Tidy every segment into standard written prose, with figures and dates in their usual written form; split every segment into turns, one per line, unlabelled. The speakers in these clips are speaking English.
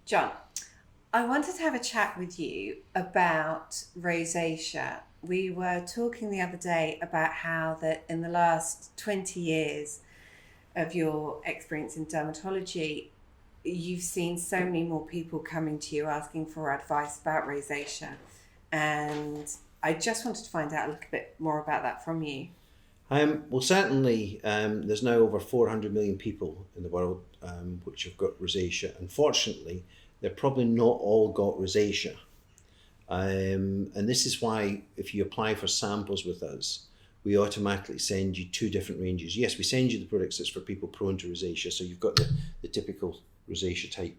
John, I wanted to have a chat with you about rosacea. We were talking the other day about how that in the last 20 years of your experience in dermatology, you've seen so many more people coming to you asking for advice about rosacea. And I just wanted to find out a little bit more about that from you.
Well, certainly, there's now over 400 million people in the world which have got rosacea. Unfortunately, they've probably not all got rosacea. And this is why, if you apply for samples with us, we automatically send you two different ranges. Yes, we send you the products that's for people prone to rosacea, so you've got the typical rosacea type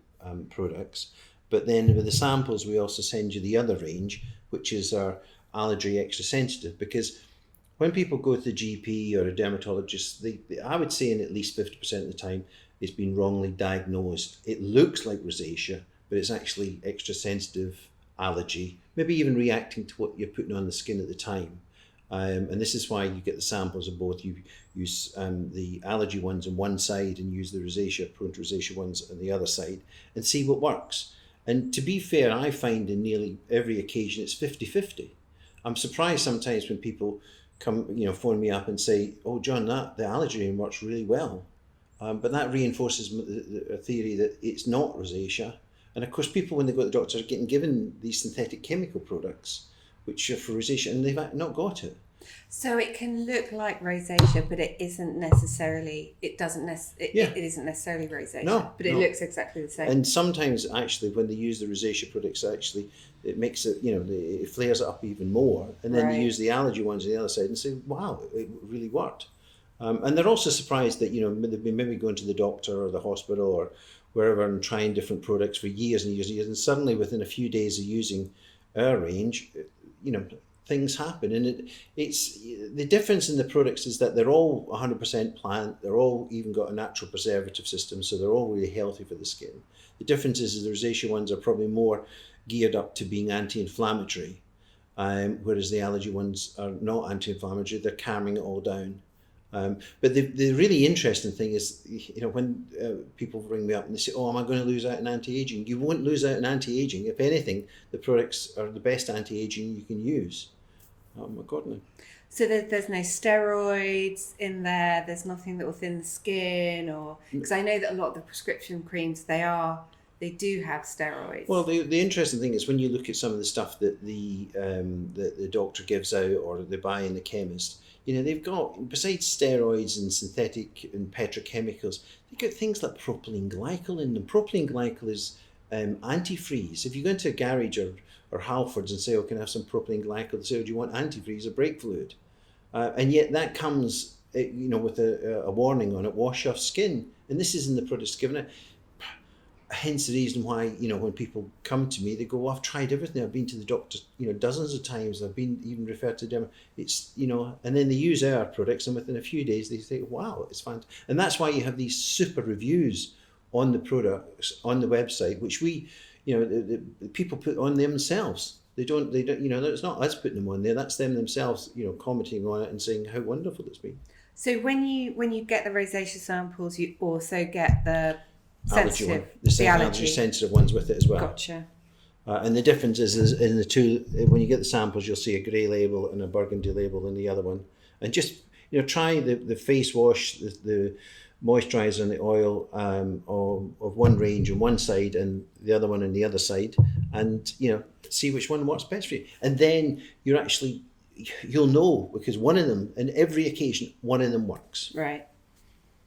products. But then with the samples, we also send you the other range, which is our allergy extra sensitive, because when people go to the GP or a dermatologist, I would say in at least 50% of the time, it's been wrongly diagnosed. It looks like rosacea, but it's actually extra sensitive allergy, maybe even reacting to what you're putting on the skin at the time. And this is why you get the samples of both. You use the allergy ones on one side and use the prone to rosacea ones on the other side and see what works. And to be fair, I find in nearly every occasion it's 50-50. I'm surprised sometimes when people phone me up and say, "Oh, John, the allergy works really well," but that reinforces a theory that it's not rosacea. And of course, people when they go to the doctor are getting given these synthetic chemical products, which are for rosacea, and they've not got it.
So it can look like rosacea, but it isn't necessarily. It isn't necessarily rosacea.
No,
but it looks exactly the same.
And sometimes, actually, when they use the rosacea products, it makes it, it flares it up even more. And then they use the allergy ones on the other side and say, "Wow, it really worked." And they're also surprised that they've been maybe going to the doctor or the hospital or wherever and trying different products for years and years and years, and suddenly within a few days of using our range, things happen. And it's the difference in the products is that they're all 100% plant. They're all even got a natural preservative system, so they're all really healthy for the skin. The difference is the rosacea ones are probably more geared up to being anti-inflammatory, whereas the allergy ones are not anti-inflammatory. They're calming it all down. But the really interesting thing is, when people ring me up and they say, "Oh, am I going to lose out in anti-aging?" You won't lose out in anti-aging. If anything, the products are the best anti-aging you can use. Oh my God, no.
So there's no steroids in there. There's nothing that will thin the skin, or because I know that a lot of the prescription creams they do have steroids.
Well, the interesting thing is when you look at some of the stuff that the doctor gives out or they buy in the chemist, they've got, besides steroids and synthetic and petrochemicals, they've got things like propylene glycol in them. Propylene glycol is antifreeze. If you go into a garage or Halfords and say, "Oh, can I have some propylene glycol?" They say, "Oh, do you want antifreeze or brake fluid?" And yet that comes, with a warning on it: wash off skin. And this is in the products given it. Hence the reason why, when people come to me, they go, "Well, I've tried everything. I've been to the doctor, dozens of times. I've been even referred to them." It's, and then they use our products, and within a few days they think, "Wow, it's fantastic." And that's why you have these super reviews on the products on the website, which we, the people put on themselves. They don't, it's not us putting them on there. That's them themselves, commenting on it and saying how wonderful it's been.
So when you get the rosacea samples, you also get the sensitive,
the allergy sensitive ones with it as well.
Gotcha.
And the difference is in the two, when you get the samples, you'll see a grey label and a burgundy label in the other one. And just, try the face wash, the moisturiser and the oil of one range on one side and the other one on the other side, and, see which one works best for you. And then you'll know, because one of them, in every occasion, one of them works.
Right.